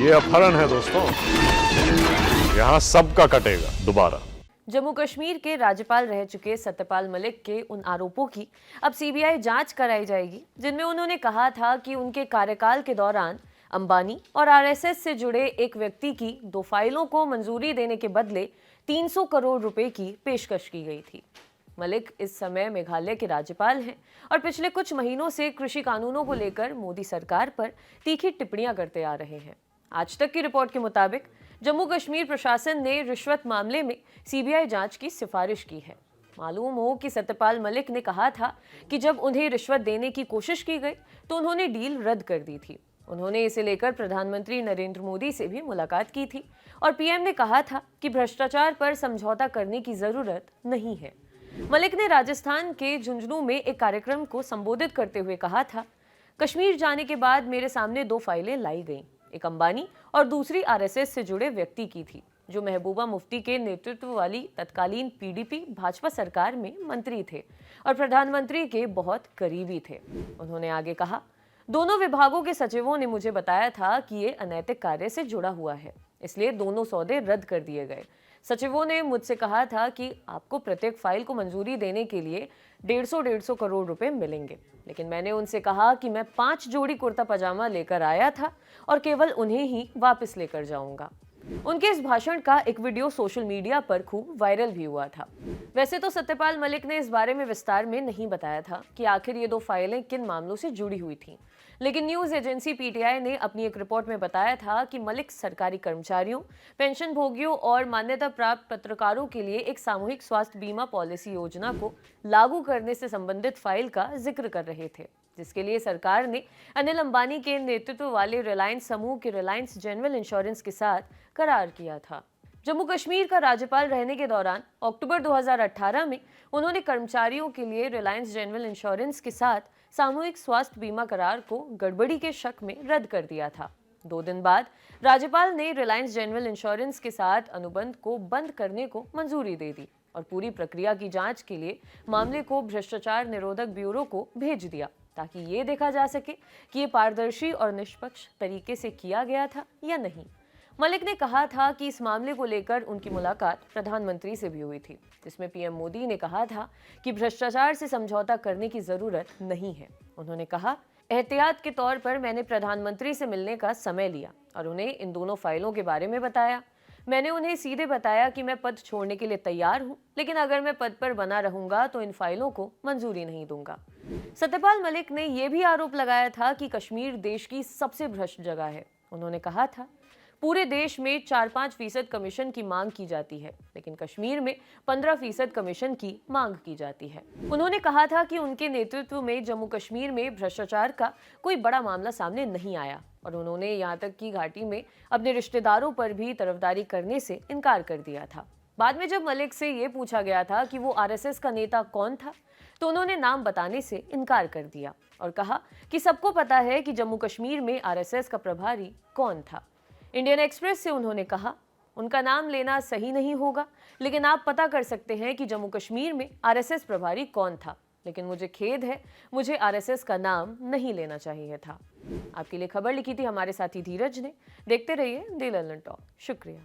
ये अपहरण है दोस्तों, यहाँ सबका कटेगा दोबारा। जम्मू कश्मीर के राज्यपाल रह चुके सत्यपाल मलिक के उन आरोपों की अब सीबीआई जांच कराई जाएगी जिनमें उन्होंने कहा था कि उनके कार्यकाल के दौरान अंबानी और आरएसएस से जुड़े एक व्यक्ति की 2 फाइलों को मंजूरी देने के बदले 300 करोड़ रुपए की पेशकश की गई थी। मलिक इस समय मेघालय के राज्यपाल हैं और पिछले कुछ महीनों से कृषि कानूनों को लेकर मोदी सरकार पर तीखी टिप्पणियां करते आ रहे हैं। आज तक की रिपोर्ट के मुताबिक जम्मू कश्मीर प्रशासन ने रिश्वत मामले में सीबीआई जांच की सिफारिश की है। मालूम हो कि सत्यपाल मलिक ने कहा था कि जब उन्हें रिश्वत देने की कोशिश की गई तो उन्होंने डील रद्द कर दी थी। उन्होंने इसे लेकर प्रधानमंत्री नरेंद्र मोदी से भी मुलाकात की थी और पीएम ने कहा था कि भ्रष्टाचार पर समझौता करने की जरूरत नहीं है। मलिक ने राजस्थान के झुंझुनू में एक कार्यक्रम को संबोधित करते हुए कहा था, कश्मीर जाने के बाद मेरे सामने 2 फाइलें लाई गईं, एक अंबानी और दूसरी आरएसएस से जुड़े व्यक्ति की थी, जो महबूबा मुफ्ती के नेतृत्व वाली तत्कालीन पीडीपी भाजपा सरकार में मंत्री थे और प्रधानमंत्री के बहुत करीबी थे। उन्होंने आगे कहा, दोनों विभागों के सचिवों ने मुझे बताया था कि ये अनैतिक कार्य से जुड़ा हुआ है, इसलिए दोनों सौदे रद्द कर दिए गए। सचिवों ने मुझसे कहा था कि आपको प्रत्येक फाइल को मंजूरी देने के लिए 150 करोड़ रुपए मिलेंगे, लेकिन मैंने उनसे कहा कि मैं 5 जोड़ी कुर्ता पजामा लेकर आया था और केवल उन्हें ही वापस लेकर जाऊंगा। उनके इस भाषण का एक वीडियो सोशल मीडिया पर खूब वायरल भी हुआ था। वैसे तो सत्यपाल मलिक ने इस बारे में विस्तार में नहीं बताया था कि आखिर ये 2 फाइलें किन मामलों से जुड़ी हुई थीं, लेकिन न्यूज़ एजेंसी पीटीआई ने अपनी एक रिपोर्ट में बताया था कि मलिक सरकारी कर्मचारियों, पेंशन भोगियों और मान्यता प्राप्त पत्रकारों के लिए एक सामूहिक स्वास्थ्य बीमा पॉलिसी योजना को लागू करने से संबंधित फाइल का जिक्र कर रहे थे, जिसके लिए सरकार ने अनिल अंबानी के नेतृत्व वाले रिलायंस समूह के रिलायंस जनरल इंश्योरेंस के साथ करार किया था। जम्मू कश्मीर का राज्यपाल रहने के दौरान अक्टूबर 2018 में उन्होंने कर्मचारियों के लिए रिलायंस जनरल इंश्योरेंस के साथ सामूहिक स्वास्थ्य बीमा करार को गड़बड़ी के शक में रद्द कर दिया था। 2 दिन बाद राज्यपाल ने रिलायंस जनरल इंश्योरेंस के साथ अनुबंध को बंद करने को मंजूरी दे दी और पूरी प्रक्रिया की जांच के लिए मामले को भ्रष्टाचार निरोधक ब्यूरो को भेज दिया, ताकि ये देखा जा सके कि ये पारदर्शी और निष्पक्ष तरीके से किया गया था या नहीं। मलिक ने कहा था कि इस मामले को लेकर उनकी मुलाकात प्रधानमंत्री से भी हुई थी, जिसमें पीएम मोदी ने कहा था कि भ्रष्टाचार से समझौता करने की जरूरत नहीं है। उन्होंने कहा, एहतियात के तौर पर मैंने प्रधानमंत्री से मिलने का समय लिया और उन्हें इन दोनों फाइलों के बारे में बताया। मैंने उन्हें सीधे बताया कि मैं पद छोड़ने के लिए तैयार हूं, लेकिन अगर मैं पद पर बना रहूंगा तो इन फाइलों को मंजूरी नहीं दूंगा। सत्यपाल मलिक ने यह भी आरोप लगाया था कि कश्मीर देश की सबसे भ्रष्ट जगह है। उन्होंने कहा था, पूरे देश में 4-5% कमीशन की मांग की जाती है, लेकिन कश्मीर में 15% कमीशन की मांग की जाती है। उन्होंने कहा था कि उनके नेतृत्व में जम्मू कश्मीर में भ्रष्टाचार का कोई बड़ा मामला सामने नहीं आया और उन्होंने यहाँ तक कि घाटी में अपने रिश्तेदारों पर भी तरफदारी करने से इनकार कर दिया था। बाद में जब मलिक से ये पूछा गया था कि वो आरएसएस का नेता कौन था, तो उन्होंने नाम बताने से इनकार कर दिया और कहा कि सबको पता है कि जम्मू कश्मीर में आरएसएस का प्रभारी कौन था। इंडियन एक्सप्रेस से उन्होंने कहा, उनका नाम लेना सही नहीं होगा, लेकिन आप पता कर सकते हैं कि जम्मू कश्मीर में आरएसएस प्रभारी कौन था, लेकिन मुझे खेद है, मुझे आरएसएस का नाम नहीं लेना चाहिए था। आपके लिए खबर लिखी थी हमारे साथी धीरज ने। देखते रहिए दी लंदन टॉक। शुक्रिया।